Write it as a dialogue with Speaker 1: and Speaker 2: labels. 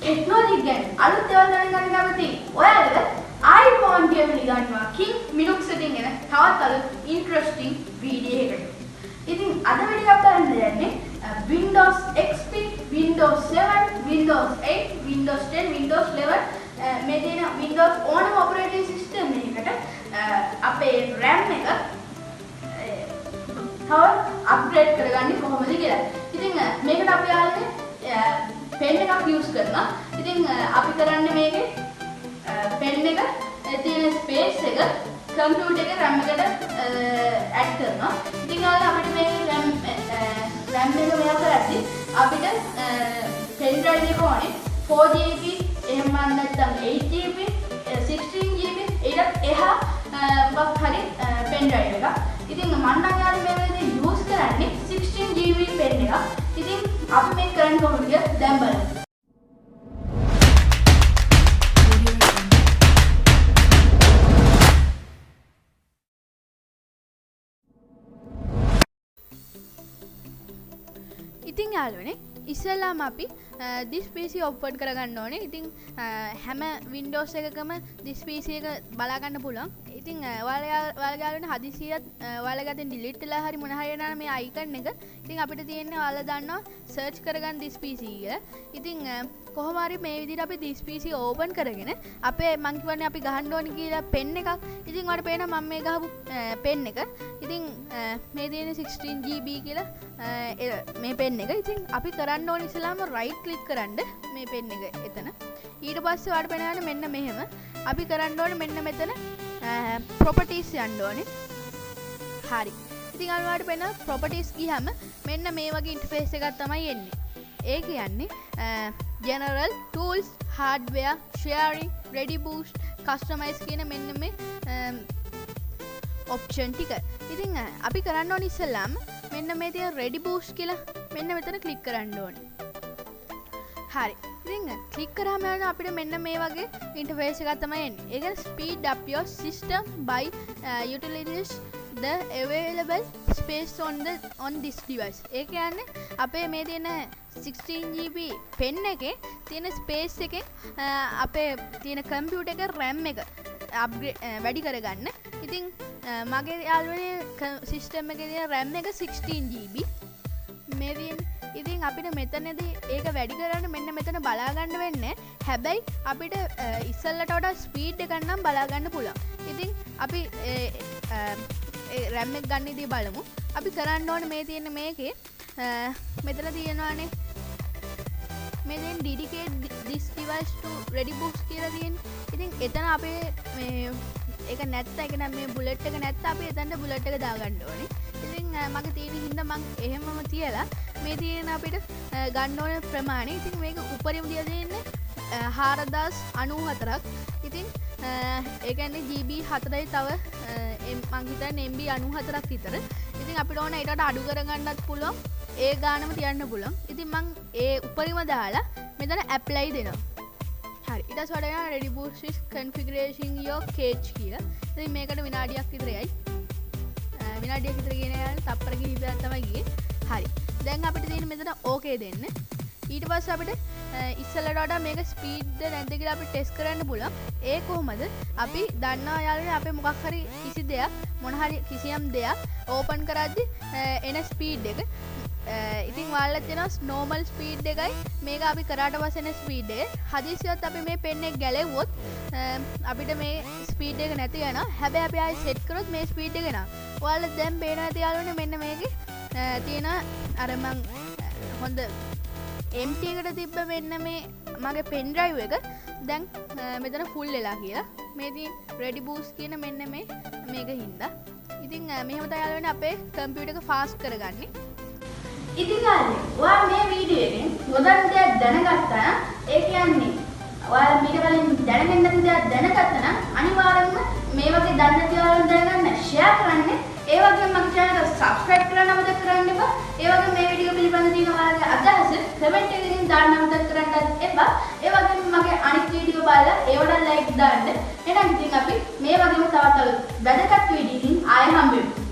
Speaker 1: Technology ගැන අලුත් දේවල් දැනගන්න කැමති ඔයාලට iPhone කියවන ගන්නවා කින් මිනුක්ස් එකකින් එන තවත් අලුත් ඉන්ටරෙස්ටිං වීඩියෝ එකකට. ඉතින් අද වීඩියෝ අප බලන්න යන්නේ Windows XP, Windows 7, Windows 8, Windows 10, Windows 11 මේ දෙන Windows ඕනම operating system එකකට අපේ RAM එක තව අප්ග්‍රේඩ් කරගන්නේ කොහොමද කියලා. ඉතින් මේකට අපි යාළුවනේ pen එකක් use කරනවා. ඉතින් අපි කරන්නේ මේකේ pen එක තියෙන space එක computer එකේ RAM එකට add කරනවා. ඉතින් යාළුවා අපිට මේ RAM එක මෙයා කරද්දි අපිට pen drive එක ඕනේ 4GB එහෙම නැත්නම් 8GB 16GB ඊට එහා මොකක් හරි pen drive එකක්. ඉතින් මම නම් යාළුවා මේ වෙලේදී use කරන්නේ 16GB pen එකක්. ඉතින් අපි මේක කරන්න කොහොමද කියලා දැන් බලමු. ඉතින් යාළුවනේ ඉස්සෙල්ලාම අපි this PC open කරගන්න ඕනේ. ඉතින් හැම Windows එකකම this PC එක බලා ගන්න පුළුවන්. ඉතින් ඔයාලා යාළුවනේ හදිසියෙත් ඔයාලා ගතින් delete වෙලා හරි මොන හරි වෙනා මේ icon එක. ඉතින් අපිට තියෙන්නේ ඔයාලා දන්නවා search කරගන්න this PC කියලා. ඉතින් කොහොම හරි මේ විදිහට අපි this PC open කරගෙන අපේ මං කියන්නේ අපි ගහන්න ඕනේ කියලා pen එකක්. ඉතින් ඔයාලට පේනවා මම මේ ගහපු pen එක. ඉතින් මේ තියෙන 16GB කියලා මේ pen එක. ඉතින් අපි කරන්න ඕනේ ඉස්සලාම right click කරන්න මේ pen එක එතන. ඊට පස්සේ ඔයාලට පේනවා මෙන්න මෙහෙම. අපි කරන්න ඕනේ මෙන්න මෙතන properties යන්න ඕනේ. හරි. ඉතින් ඔයාලට පේනවා properties ගියහම මෙන්න මේ වගේ interface එකක් තමයි එන්නේ. ඒ කියන්නේ general tools, hardware, sharing, ready boost, customize කියන මෙන්න මේ option ටික. ඉතින් අපි කරන්න ඕනේ ඉස්සෙල්ලාම මෙන්න මේ තියෙන ready boost කියලා මෙන්න මෙතන click කරන්න ඕනේ. හරි. ඉතින් click කරාම යන අපිට මෙන්න මේ වගේ interface එකක් තමයි එන්නේ. ඒ කියන්නේ speed up your system by utilities the available space on this device. ඒ කියන්නේ අපේ මේ තියෙන 16GB pen එකේ තියෙන space එකෙන් අපේ තියෙන computer එකේ RAM එක upgrade වැඩි කරගන්න. ඉතින් මගේ යාළුවනේ system එකේ තියෙන RAM එක 16GB මේ තියෙන්නේ. ඉතින් අපිට මෙතනදී ඒක වැඩි කරන්න මෙන්න මෙතන බලා ගන්න වෙන්නේ. හැබැයි අපිට ඉස්සෙල්ලට වඩා ස්පීඩ් එක නම් බලා ගන්න පුළුවන්. ඉතින් අපි RAM එක ගන්න ඉතින් බලමු. අපි කරන්න ඕනේ මේ තියෙන මේකේ මෙතන තියෙනවානේ මේ දැන් dedicate this device to ready boost කියලා තියෙන්නේ. ඉතින් එතන අපේ මේ ඒක නැත්නම් ඒක නම් මේ බුලට් එක නැත්නම් අපි එතනට බුලට් එක දාගන්න ඕනේ. ඉතින් මගේ තියෙන හින්දා මම එහෙමම තියලා මේ තියෙන අපිට ගන්න ඕන ප්‍රමාණය. ඉතින් මේක උඩරිම දිය දෙන්නේ 4094ක්. ඉතින් ඒ කියන්නේ GB 4යි තව මං හිතන්නේ MB 94ක් විතර. ඉතින් අපිට ඕන ඊටට අඩු කරගන්නත් පුළුවන්. ඒ ගානම තියන්න පුළුවන්. ඉතින් මං ඒ උඩරිම දාලා මෙතන apply දෙනවා. හරි. ඊට පස්සේ වඩා ready boost is configuration your cache කියලා. ඉතින් මේකට විනාඩියක් විතර යයි. විනාඩියක් විතර කියන යාළුවා තප්පර කිහිපයක් තමයි ගියේ. හරි. දැන් අපිට තියෙන මෙතන okay දෙන්න. ඊට පස්සේ අපිට ඉස්සෙල්ලට වඩා මේක ස්පීඩ් නැද්ද කියලා අපි ටෙස්ට් කරන්න පුළුවන්. ඒ කොහොමද? අපි දන්නවා යාළුවනේ අපේ මොකක් හරි කිසි දෙයක් මොන හරි කිසියම් දෙයක් ඕපන් කරද්දි එන ස්පීඩ් එක. ඉතින් ඔයාලට තියෙනවා normal ස්පීඩ් එකයි මේක අපි කරාට පස්සේ එන ස්පීඩ් එක. හදිසියෙත් අපි මේ pen එක ගැලෙව්වොත් අපිට මේ ස්පීඩ් එක නැති වෙනවා. හැබැයි අපි ආයෙ සෙට් කරොත් මේ ස්පීඩ් එක එනවා. ඔයාලට දැන් පේනවා ඇති යාළුවනේ මෙන්න මේකේ තියෙන අර මං හොඳ empty එකට තිබ්බ මෙන්න මේ මගේ pen drive එක දැන් මෙතන full වෙලා කියලා. මේ තියෙන ready boost කියන මෙන්න මේක හින්දා. ඉතින් මෙහෙම තමයි යාළුවනේ අපේ computer එක fast කරගන්නේ. ඉතින් ඔයා මේ වීඩියෝ එකෙන් නොදන්න දෙයක් දැනගත්තා නම් ඒ කියන්නේ ඔයාලා මේක කලින් දැනගෙන නැති දෙයක් දැනගත්තා නම් අනිවාර්යෙන්ම මේ වගේ දන්න දේවල් දැනගන්න share කරන්න. ඒ වගේම මගේ channel එක subscribe කරන්න අමතක කරන්න එපා. ඒ වගේම මේ වීඩියෝ පිළිබඳ තියෙන ඔයාලගේ අදහස comment එකකින් දාන්න අමතක කරන්නත් එපා. ඒ වගේම මගේ අනිත් වීඩියෝ බලලා ඒවට like දාන්න. එහෙනම් ඉතින් අපි මේ වගේම තවත් වැදගත් වීඩියෝකින් ආයෙ හම්බෙමු.